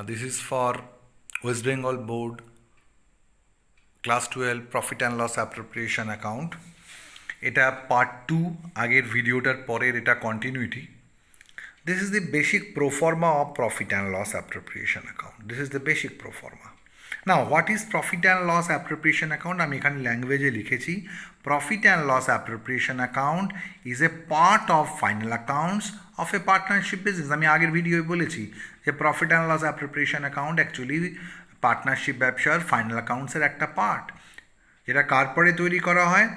This is for West Bengal Board Class 12 Profit and Loss Appropriation Account. এটা part 2, আগের ভিডিওটার পরের এটা continuity. This is the basic pro forma of profit and loss appropriation account. This is the basic pro forma. Now, what is profit and loss appropriation account? আমি এখানে ল্যাঙ্গুয়েজে লিখেছি profit and loss appropriation account is a part of final accounts of a partnership business. আমি আগের ভিডিওয় বলেছি যে profit and loss appropriation account actually partnership ব্যবসার final অ্যাকাউন্টসের একটা পার্ট, যেটা কার পরে তৈরি করা হয়?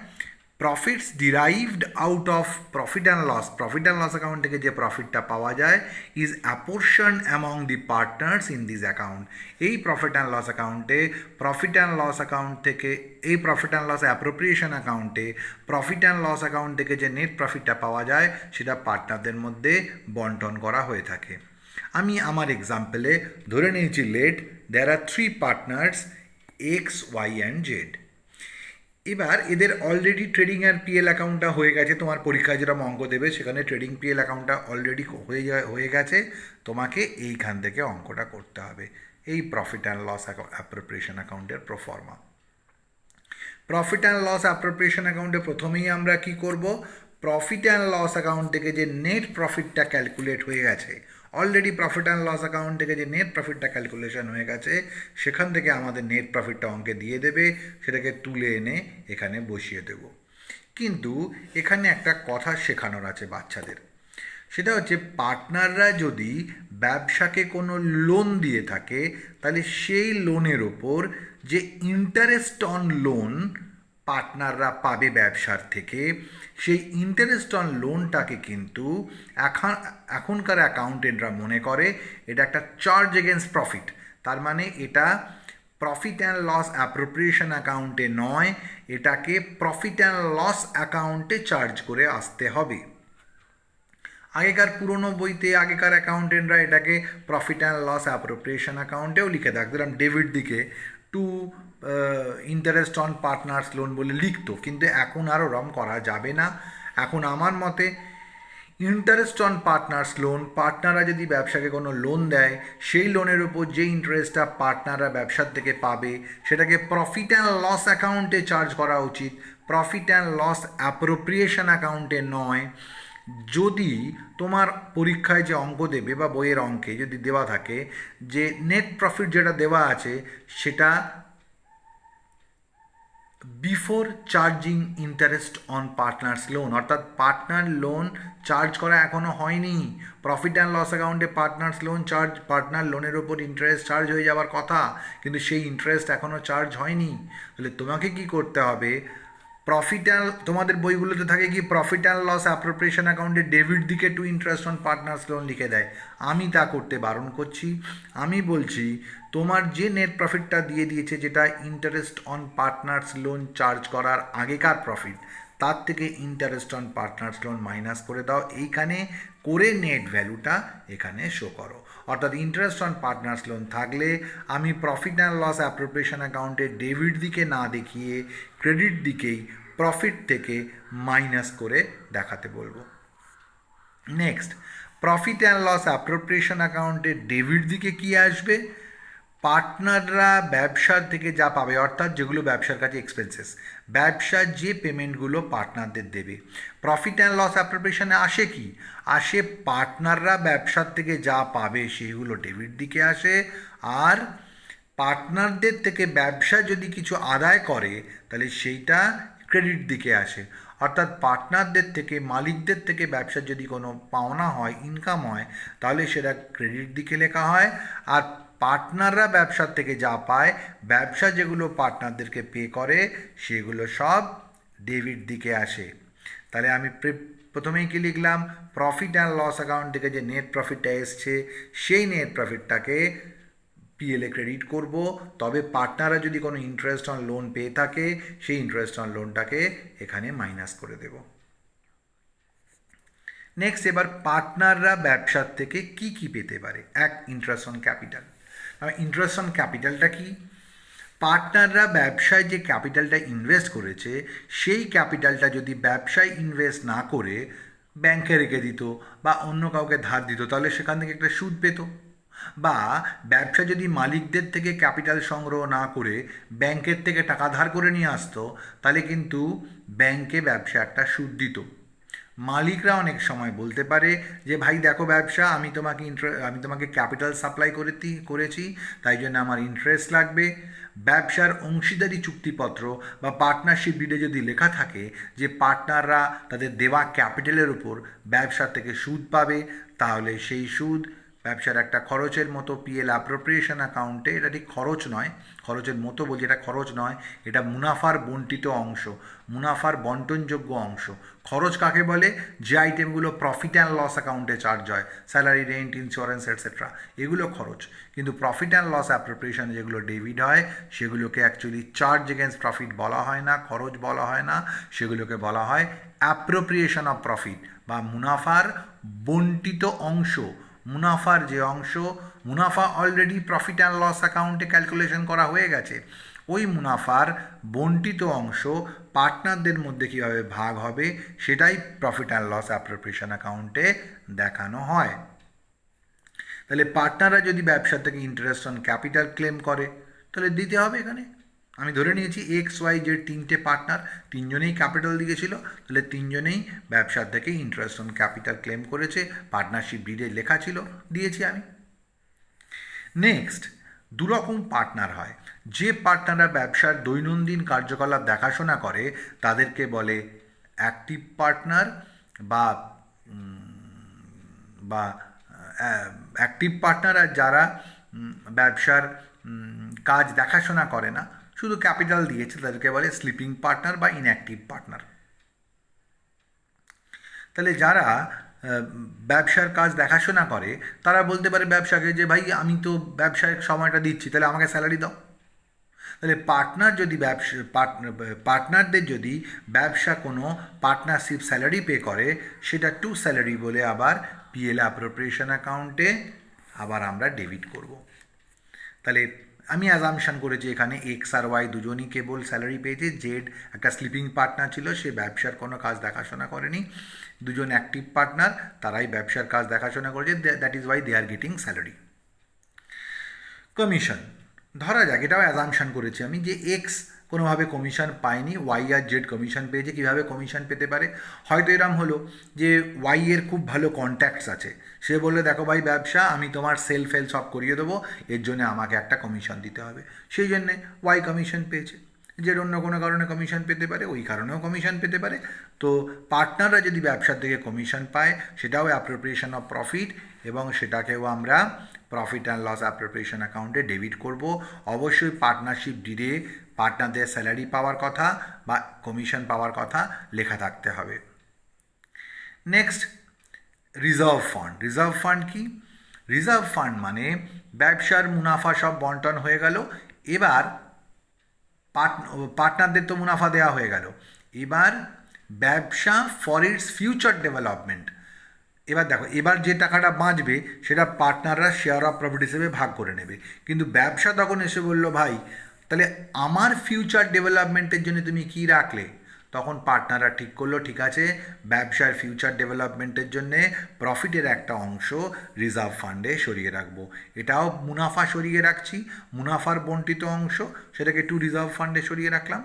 Profits derived out of profit and loss account থেকে যে প্রফিটটা পাওয়া যায় is apportion among the partners in this account. এই প্রফিট অ্যান্ড লস অ্যাকাউন্টে প্রফিট অ্যান্ড লস অ্যাকাউন্ট থেকে এই প্রফিট অ্যান্ড লস অ্যাপ্রোপ্রিয়েশন অ্যাকাউন্টে প্রফিট অ্যান্ড লস অ্যাকাউন্ট থেকে যে নেট প্রফিটটা পাওয়া যায় সেটা পার্টনারদের মধ্যে বন্টন করা হয়ে থাকে. আমি আমার এক্সাম্পলে ধরে নিয়েছি let there are 3 partners X Y and Z. এবার এদের অলরেডি ট্রেডিং আর পিএল অ্যাকাউন্টটা হয়ে গেছে. তোমার পরীক্ষায় যেরকম অঙ্ক দেবে সেখানে ট্রেডিং পিএল অ্যাকাউন্টটা অলরেডি হয়ে গেছে. তোমাকে এইখান থেকে অঙ্কটা করতে হবে, এই প্রফিট অ্যান্ড লস অ্যাপ্রোপ্রিয়েশন অ্যাকাউন্টের proforma. Profit and loss appropriation অ্যাকাউন্টে প্রথমেই আমরা কি করব? প্রফিট অ্যান্ড লস অ্যাকাউন্ট থেকে যে নেট প্রফিটটা ক্যালকুলেট হয়ে গেছে, already profit and loss account থেকে যে নেট প্রফিটটা ক্যালকুলেশন হয়ে গেছে সেখান থেকে আমাদের নেট প্রফিটটা অঙ্কে দিয়ে দেবে, সেটাকে তুলে এনে এখানে বসিয়ে দেব. কিন্তু এখানে একটা কথা শেখানোর আছে বাচ্চাদের. সেটা হচ্ছে পার্টনাররা যদি ব্যবসাকে কোনো লোন দিয়ে থাকে তাহলে সেই লোনের ওপর যে ইন্টারেস্ট অন লোন পার্টনাররা পাবে ব্যবসার থেকে, সেই ইন্টারেস্ট অন লোনটাকে কিন্তু এখনকার অ্যাকাউন্টেন্টরা মনে করে এটা একটা চার্জ এগেনস্ট প্রফিট. তার মানে এটা প্রফিট অ্যান্ড লস অ্যাপ্রোপ্রিয়েশন অ্যাকাউন্টে নয়, এটাকে প্রফিট অ্যান্ড লস অ্যাকাউন্টে চার্জ করে আসতে হবে. আগেকার পুরনো বইতে আগেকার অ্যাকাউন্টেন্টরা এটাকে প্রফিট অ্যান্ড লস অ্যাপ্রোপ্রিয়েশন অ্যাকাউন্টেও লিখে থাকতো, যেরকম ডেবিট দিকে to interest on partners loan বলে লিখতো. কিন্তু এখন আর ওরম করা যাবে না. এখন আমার মতে ইন্টারেস্ট অন পার্টনার্স লোন, পার্টনাররা যদি ব্যবসাকে কোনো লোন দেয় সেই লোনের উপর যে ইন্টারেস্টটা পার্টনাররা ব্যবসার থেকে পাবে সেটাকে প্রফিট অ্যান্ড লস অ্যাকাউন্টে চার্জ করা উচিত, প্রফিট অ্যান্ড লস অ্যাপ্রোপ্রিয়েশন অ্যাকাউন্টে নয়. যদি তোমার পরীক্ষায় যে অঙ্ক দেবে বা বইয়ের অঙ্কে যদি দেওয়া থাকে যে নেট প্রফিট যেটা দেওয়া আছে সেটা before charging interest on partners loan, অর্থাৎ পার্টনার লোন চার্জ করা এখনও হয়নি, প্রফিট অ্যান্ড লস অ্যাকাউন্টে পার্টনার্স লোন চার্জ, পার্টনার লোনের ওপর ইন্টারেস্ট চার্জ হয়ে যাওয়ার কথা, কিন্তু সেই ইন্টারেস্ট এখনও চার্জ হয়নি. তাহলে তোমাকে কি করতে হবে? প্রফিট অ্যান্ড, তোমাদের বইগুলোতে থাকে কি প্রফিট অ্যান্ড লস অ্যাপ্রোপ্রিয়েশন অ্যাকাউন্টে ডেবিট দিকে to interest on partners loan লিখে দেয়. আমি তা করতে বারণ করছি. আমি বলছি তোমার যে নেট প্রফিটটা দিয়ে দিয়েছে যেটা interest on partners loan charge করার আগেকার প্রফিট, তার থেকে interest on partners loan minus করে দাও এইখানে, করে নেট ভ্যালুটা এখানে শো করো. অর্থাৎ ইন্টারেস্ট অন পার্টনার্স লোন থাকলে আমি প্রফিট অ্যান্ড লস অ্যাপ্রোপ্রিয়েশন অ্যাকাউন্টে ডেবিট দিকে না দেখিয়ে ক্রেডিট দিকেই প্রফিট থেকে মাইনাস করে দেখাতে বলবো. Next, profit and loss appropriation অ্যাকাউন্টে ডেবিট দিকে কি আসবে? পার্টনাররা ব্যবসার থেকে যা পাবে, অর্থাৎ যেগুলো ব্যবসার কাছে এক্সপেন্সেস, ব্যবসার যে পেমেন্টগুলো পার্টনারদের দেবে. প্রফিট অ্যান্ড লস অ্যাপ্রোপ্রিয়েশনে আসে কি? আসে পার্টনাররা ব্যবসার থেকে যা পাবে সেগুলো ডেবিট দিকে আসে, আর পার্টনারদের থেকে ব্যবসা যদি কিছু আদায় করে তাহলে সেইটা ক্রেডিট দিকে আসে. অর্থাৎ পার্টনারদের থেকে, মালিকদের থেকে ব্যবসার যদি কোনো পাওনা হয়, ইনকাম হয়, তাহলে সেটা ক্রেডিট দিকে লেখা হয়. আর পার্টনাররা ব্যবসার থেকে যা পায়, ব্যবসা যেগুলো পার্টনারদেরকে পে করে সেগুলো সব ডেবিট দিকে আসে. তাহলে আমি প্রথমেই কি লিখলাম? প্রফিট অ্যান্ড লস অ্যাকাউন্ট থেকে যে নেট প্রফিটটা এসছে সেই নেট প্রফিটটাকে পিএলে ক্রেডিট করব, তবে পার্টনাররা যদি কোনো ইন্টারেস্ট অন লোন পেয়ে থাকে সেই ইন্টারেস্ট অন লোনটাকে এখানে মাইনাস করে দেব. নেক্সট, এবার পার্টনাররা ব্যবসার থেকে কি কি পেতে পারে? এক, interest on capital. Interest on ক্যাপিটালটা কি? পার্টনাররা ব্যবসায় যে ক্যাপিটালটা ইনভেস্ট করেছে সেই ক্যাপিটালটা যদি ব্যবসায় ইনভেস্ট না করে ব্যাংকে রেখে দিত বা অন্য কাউকে ধার দিত তাহলে সেখান থেকে একটা সুদ পেত. বা ব্যবসা যদি মালিকদের থেকে ক্যাপিটাল সংগ্রহ না করে ব্যাংকের থেকে টাকা ধার করে নিয়ে আসতো, তাহলে কিন্তু ব্যাংকে ব্যবসা একটা সুদ দিত। মালিকরা অনেক সময় বলতে পারে যে ভাই দেখো ব্যবসা, আমি তোমাকে ক্যাপিটাল সাপ্লাই করেছি, তাই জন্য আমার ইন্টারেস্ট লাগবে। ব্যবসার অংশীদারি চুক্তিপত্র বা পার্টনারশিপ ডিডে যদি লেখা থাকে যে পার্টনাররা তাদের দেওয়া ক্যাপিটালের উপর ব্যবসা থেকে সুদ পাবে, তাহলে সেই সুদ ব্যবসার একটা খরচের মতো পিএল অ্যাপ্রোপ্রিয়েশন অ্যাকাউন্টে, এটা ঠিক খরচ নয়, খরচের মতো বলছি, এটা খরচ নয়, এটা মুনাফার বন্টিত অংশ, মুনাফার বন্টনযোগ্য অংশ। খরচ কাকে বলে? যে আইটেমগুলো প্রফিট অ্যান্ড লস অ্যাকাউন্টে চার্জ হয়, স্যালারি, রেন্ট, ইন্স্যুরেন্স এটসেট্রা, এগুলো খরচ। কিন্তু প্রফিট অ্যান্ড লস অ্যাপ্রোপ্রিয়েশনে যেগুলো ডেবিট হয় সেগুলোকে অ্যাকচুয়ালি চার্জ এগেন্স্ট প্রফিট বলা হয় না, খরচ বলা হয় না, সেগুলোকে বলা হয় অ্যাপ্রোপ্রিয়েশন অফ প্রফিট বা মুনাফার বন্টিত অংশ। মুনাফার যে অংশ, মুনাফা অলরেডি প্রফিট অ্যান্ড লস অ্যাকাউন্টে ক্যালকুলেশন করা হয়ে গেছে, ওই মুনাফার বন্টিত অংশ পার্টনারদের মধ্যে কীভাবে ভাগ হবে সেটাই প্রফিট অ্যান্ড লস অ্যাপ্রোপ্রিয়েশন অ্যাকাউন্টে দেখানো হয়। তাহলে পার্টনাররা যদি ব্যবসা থেকে ইন্টারেস্ট অন ক্যাপিটাল ক্লেম করে, তাহলে দিতে হবে এখানে। আমি ধরে নিয়েছি এক্স ওয়াই জেড তিনটে পার্টনার, তিনজনেই ক্যাপিটাল দিয়েছিল, তাহলে তিনজনেই ব্যবসার থেকে ইন্টারেস্ট অন ক্যাপিটাল ক্লেম করেছে, পার্টনারশিপ ডিডে লেখা ছিল, দিয়েছি আমি। নেক্সট, দুরকম পার্টনার হয়। যে পার্টনাররা ব্যবসার দৈনন্দিন কার্যকলাপ দেখাশোনা করে তাদেরকে বলে অ্যাক্টিভ পার্টনার বা বা অ্যাক্টিভ পার্টনার। আর যারা ব্যবসার কাজ দেখাশোনা করে না, শুধু ক্যাপিটাল দিয়েছে, তাদেরকে বলে স্লিপিং পার্টনার বা ইনঅ্যাক্টিভ পার্টনার। তাহলে যারা ব্যবসার কাজ দেখাশোনা করে তারা বলতে পারে ব্যবসাকে যে ভাই আমি তো ব্যবসায় সময়টা দিচ্ছি, তাহলে আমাকে স্যালারি দাও। তাহলে পার্টনারদের যদি ব্যবসা কোনো পার্টনারশিপ স্যালারি পে করে, সেটা টু স্যালারি বলে আবার পিএল অ্যাপ্রোপ্রিয়েশন অ্যাকাউন্টে আবার আমরা ডেবিট করব। তাহলে আমি অ্যাজামশন করেছি এখানে এক্স আর ওয়াই দুজনই কেবল স্যালারি পেয়েছে, জেড একটা স্লিপিং পার্টনার ছিল, সে ব্যবসার কোনো কাজ দেখাশোনা করেনি। দুজন অ্যাক্টিভ পার্টনার, তারাই ব্যবসার কাজ দেখাশোনা করেছে, that is why they are getting salary. Commission, ধরা যাক, এটাও অ্যাজামশন করেছি আমি যে এক্স কোনোভাবে কমিশন পায়নি, ওয়াই আর জেড কমিশন পেয়েছে। কীভাবে কমিশন পেতে পারে? হয়তো এরম হলো যে ওয়াই এর খুব ভালো কন্ট্যাক্টস আছে, সে বললো দেখো ভাই ব্যবসা, আমি তোমার সেল ফেল সব করিয়ে দেবো, এর জন্য আমাকে একটা কমিশন দিতে হবে, সেই জন্যে ওয়াই কমিশন পেয়েছে। জেড অন্য কোনো কারণে কমিশন পেতে পারে, ওই কারণেও কমিশন পেতে পারে। তো পার্টনাররা যদি ব্যবসার থেকে কমিশন পায়, সেটাও অ্যাপ্রোপ্রিয়েশন অফ প্রফিট, এবং সেটাকেও আমরা প্রফিট অ্যান্ড লস অ্যাপ্রোপ্রিয়েশন অ্যাকাউন্টে ডেবিট করব। অবশ্যই পার্টনারশিপ ডিডে পার্টনারদের স্যালারি পাওয়ার কথা বা কমিশন পাওয়ার কথা লেখা থাকতে হবে। Next, reserve fund. Reserve fund কি? রিজার্ভ ফান্ড মানে ব্যবসার মুনাফা সব বন্টন হয়ে গেল, এবার পার্টনারদের তো মুনাফা দেওয়া হয়ে গেল, এবার ব্যবসা ফর ইটস ফিউচার ডেভেলপমেন্ট, এবার দেখো, এবার যে টাকাটা বাঁচবে সেটা পার্টনাররা শেয়ার অফ প্রফিট হিসেবে ভাগ করে নেবে। কিন্তু ব্যবসা তখন এসে বলল ভাই তাহলে আমার ফিউচার ডেভেলপমেন্টের জন্য তুমি কি রাখলে? তখন পার্টনাররা ঠিক করলো ঠিক আছে, ব্যবসার ফিউচার ডেভেলপমেন্টের জন্যে প্রফিটের একটা অংশ রিজার্ভ ফান্ডে সরিয়ে রাখবো। এটাও মুনাফা সরিয়ে রাখছি, মুনাফার বন্টিত অংশ, সেটাকে একটু রিজার্ভ ফান্ডে সরিয়ে রাখলাম।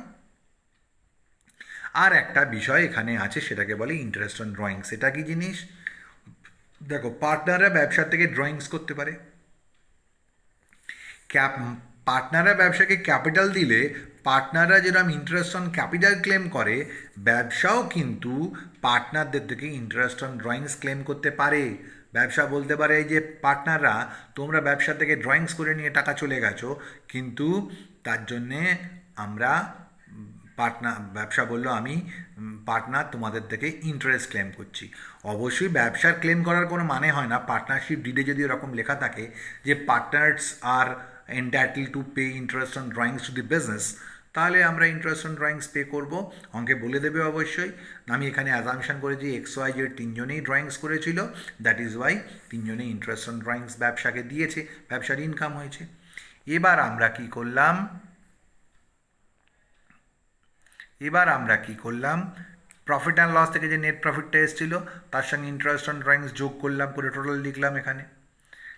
আর একটা বিষয় এখানে আছে, সেটাকে বলে ইন্টারেস্ট অন ড্রয়িংস। এটা কি জিনিস? দেখো, পার্টনাররা ব্যবসার থেকে ড্রয়িংস করতে পারে। পার্টনাররা ব্যবসাকে ক্যাপিটাল দিলে পার্টনাররা যেরকম ইন্টারেস্ট অন ক্যাপিটাল ক্লেম করে, ব্যবসাও কিন্তু পার্টনারদের থেকে ইন্টারেস্ট অন ড্রয়িংস ক্লেম করতে পারে। ব্যবসা বলতে পারে এই যে পার্টনাররা তোমরা ব্যবসা থেকে ড্রয়িংস করে নিয়ে টাকা চলে গেছো, কিন্তু তার জন্যে আমরা ব্যবসা বললো আমি পার্টনার তোমাদের থেকে ইন্টারেস্ট ক্লেম করছি। অবশ্যই ব্যবসার ক্লেম করার কোনো মানে হয় না, পার্টনারশিপ ডিডে যদি এরকম লেখা থাকে যে partners are entitle to pay interest on drawings to the business, তাহলে আমরা ইন্টারেস্ট অন ড্রয়িংস পে করবো, অঙ্কে বলে দেবে অবশ্যই। আমি এখানে অ্যাজামশন করেছি এক্স ওয়াই জেড তিনজনেই ড্রয়িংস করেছিল, দ্যাট ইজ ওয়াই তিনজনেই ইন্টারেস্ট অন ড্রয়িংস ব্যবসাকে দিয়েছে, ব্যবসার ইনকাম হয়েছে। এবার আমরা কি করলাম? প্রফিট অ্যান্ড লস থেকে যে নেট প্রফিটটা এসেছিল তার সঙ্গে ইন্টারেস্ট অন ড্রয়িংস যোগ করলাম, করে টোটাল লিখলাম এখানে।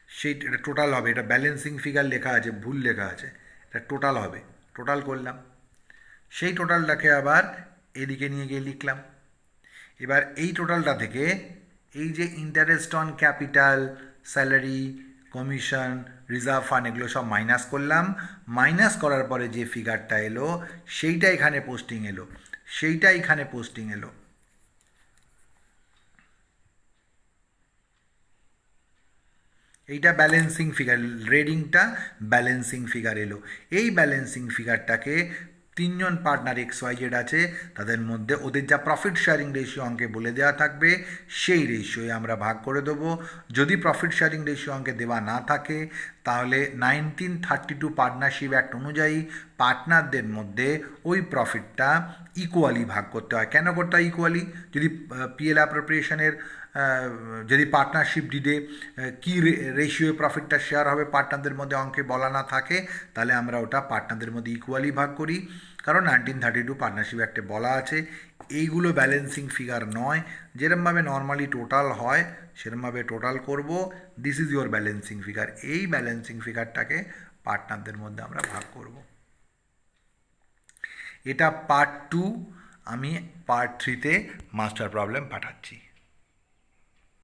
সেই এটা টোটাল হবে, এটা ব্যালেন্সিং ফিগার লেখা আছে, ভুল লেখা আছে, এটা টোটাল হবে, টোটাল করলাম। সেই টোটালটাকে আবার এদিকে নিয়ে গিয়ে লিখলাম। এবার এই টোটালটা থেকে এই যে interest on capital, salary, commission, reserve fund এগুলো সব মাইনাস করলাম। মাইনাস করার পরে যে ফিগারটা এলো সেইটা এখানে পোস্টিং এলো, সেইটা এখানে পোস্টিং এলো। এইটা ব্যালেন্সিং ফিগার, রেডিংটা ব্যালেন্সিং ফিগার এলো। এই ব্যালেন্সিং ফিগারটাকে তিনজন পার্টনার XYZ আছে, তাদের মধ্যে ওদের যা প্রফিট শেয়ারিং রেশিও অঙ্কে বলে দেওয়া থাকবে সেই রেশিওয়ে আমরা ভাগ করে দেবো। যদি প্রফিট শেয়ারিং রেশিও অঙ্কে দেওয়া না থাকে তাহলে 1932 পার্টনারশিপ অ্যাক্ট অনুযায়ী পার্টনারদের মধ্যে ওই প্রফিটটা ইকুয়ালি ভাগ করতে হয়। কেন করতে হয় ইকুয়ালি? যদি PL অ্যাপ্রোপ্রিয়েশনের যদি পার্টনারশিপ ডিডে কী রেশিও প্রফিটটা শেয়ার হবে পার্টনারদের মধ্যে অঙ্কে বলা না থাকে, তাহলে আমরা ওটা পার্টনারদের মধ্যে ইকুয়ালি ভাগ করি, কারণ 1932 পার্টনারশিপ অ্যাক্টে বলা আছে। এইগুলো ব্যালেন্সিং ফিগার নয়, যেরমভাবে নর্মালি টোটাল হয় সেরমভাবে টোটাল করব। This is your balancing figure. এই ব্যালেন্সিং ফিগারটাকে পার্টনারদের মধ্যে আমরা ভাগ করব। এটা পার্ট 2, আমি পার্ট 3-তে মাস্টার প্রবলেম পাঠাচ্ছি।